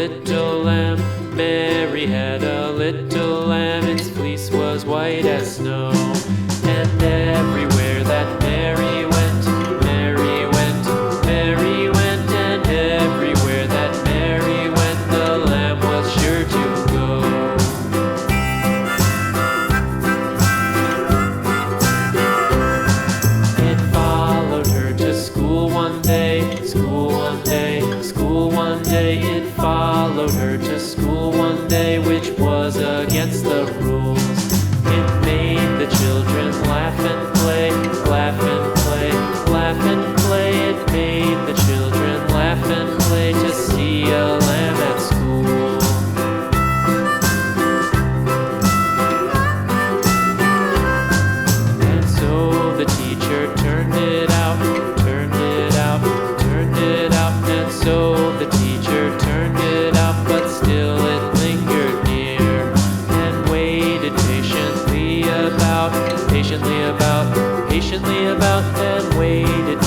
little lamb. Mary had a little lamb, its fleece was white as snow. And everywhere that Mary went, Mary went, Mary went, and everywhere that Mary went, the lamb was sure to go. It followed her to school one day, school one day, school one day. It followed her to school one day, which was against the rules. It made the children laugh and play, laugh and play, laugh and play. It made the children laugh and play to see a lamb at school. And so the teacher turned it out, turned it out, turned it out. And so the teacher turned it out, but still it lingered near and waited patiently about, patiently about, and waited